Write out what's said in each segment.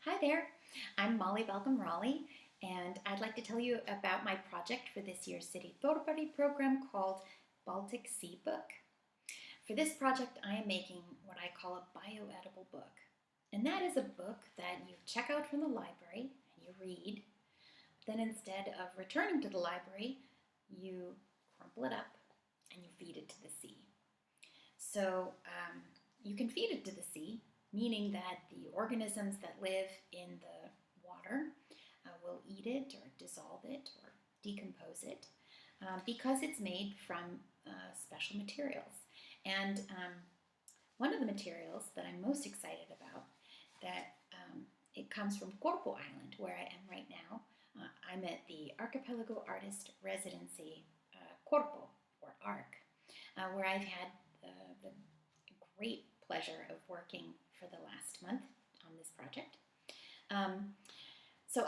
Hi there, I'm Molly Balcom Raleigh, and I'd like to tell you about my project for this year's City Photo Party program called Baltic Sea Book. For this project, I am making what I call a bioedible book. And that is a book that you check out from the library and you read. Then instead of returning to the library, you crumple it up and you feed it to the sea. So you can feed it to the sea, meaning that the organisms that live in the water will eat it or dissolve it or decompose it because it's made from special materials. And one of the materials that I'm most excited about, that it comes from Korppoon Island, where I am right now. I'm at the Archipelago Artist Residency, Korppoon, or ARC, where I've had the great pleasure of working for the last month on this project. So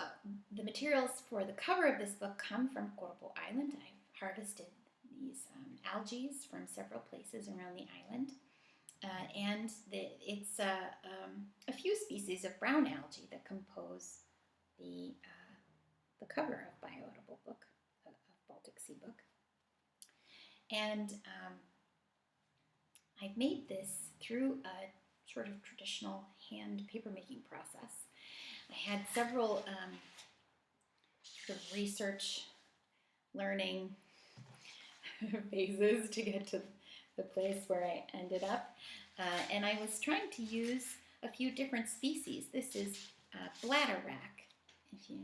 the materials for the cover of this book come from Korppoon Island. I've harvested these algae from several places around the island. And it's a few species of brown algae that compose the cover of Bioedible Book, of Baltic Sea Book. And I've made this through a sort of traditional hand paper-making process. I had several sort of research, learning phases to get to the place where I ended up. And I was trying to use a few different species. This is bladder rack, if you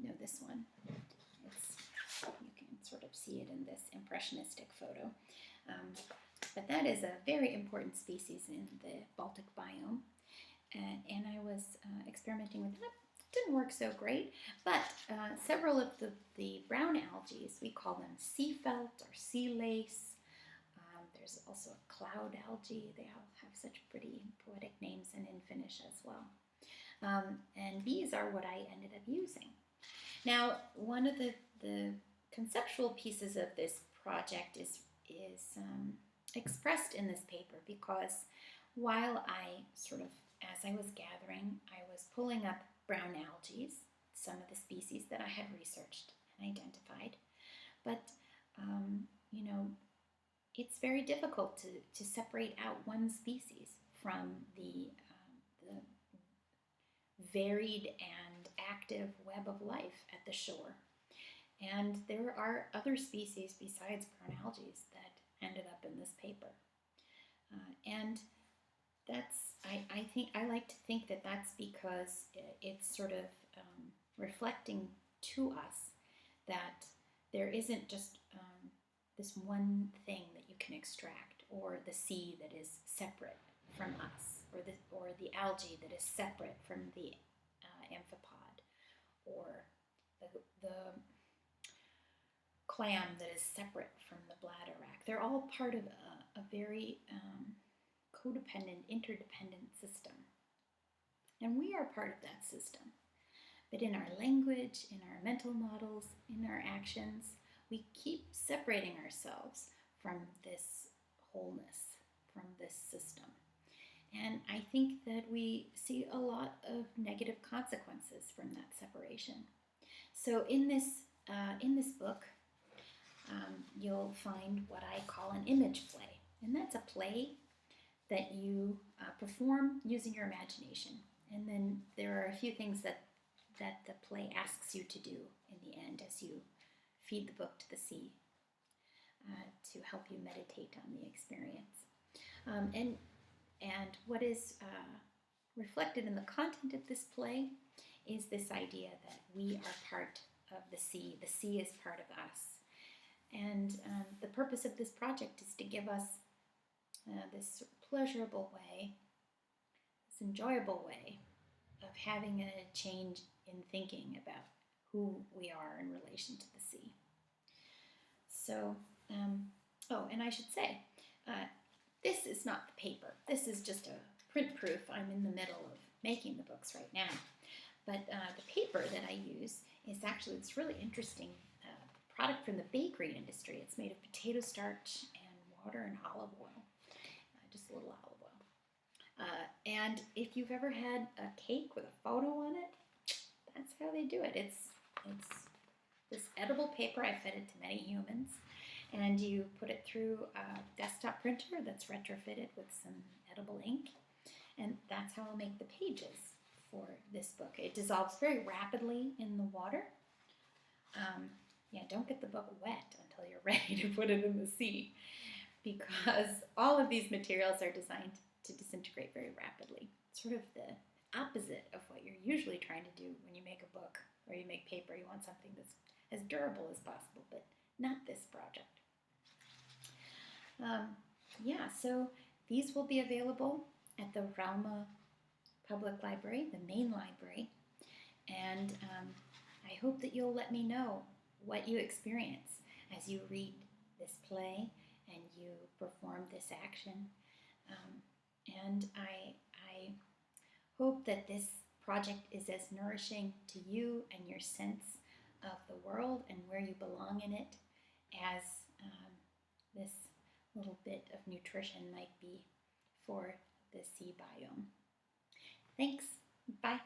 know this one. You can sort of see it in this impressionistic photo. But that is a very important species in the Baltic biome. And I was experimenting with that. It didn't work so great, but several of the brown algae, we call them sea felt or sea lace. There's also a cloud algae. They all have such pretty poetic names and in Finnish as well. And these are what I ended up using. Now, one of the conceptual pieces of this project is expressed in this paper, because while I sort of, as I was gathering, I was pulling up brown algae, some of the species that I had researched and identified. But, it's very difficult to separate out one species from the varied and active web of life at the shore. And there are other species besides brown algae that ended up in this paper. And that's, I like to think that that's because it's sort of reflecting to us that there isn't just this one thing that you can extract, or the sea that is separate from us, or the algae that is separate from the amphipod, or the clam that is separate from the bladder rack. They're all part of a very codependent, interdependent system. And we are part of that system. But in our language, in our mental models, in our actions, we keep separating ourselves from this wholeness, from this system. And I think that we see a lot of negative consequences from that separation. So in this book, you'll find what I call an image play. And that's a play that you perform using your imagination. And then there are a few things that the play asks you to do in the end as you feed the book to the sea to help you meditate on the experience. And what is reflected in the content of this play is this idea that we are part of the sea. The sea is part of us. And the purpose of this project is to give us this pleasurable way, this enjoyable way of having a change in thinking about who we are in relation to the sea. So, and I should say, this is not the paper. This is just a print proof. I'm in the middle of making the books right now. But the paper that I use is actually this really interesting product from the bakery industry. It's made of potato starch and water and olive oil, just a little olive And if you've ever had a cake with a photo on it, that's how they do it. It's this edible paper. I fed it to many humans, and you put it through a desktop printer that's retrofitted with some edible ink, and that's how I'll make the pages for this book. It dissolves very rapidly in the water. Don't get the book wet until you're ready to put it in the sea, because all of these materials are designed to disintegrate very rapidly. Sort of the opposite of what you're usually trying to do when you make a book or you make paper. You want something that's as durable as possible, but not this project. So these will be available at the Rauman Public Library, the main library, and I hope that you'll let me know what you experience as you read this play and you perform this action. And I hope that this project is as nourishing to you and your sense of the world and where you belong in it as this little bit of nutrition might be for the sea biome. Thanks. Bye.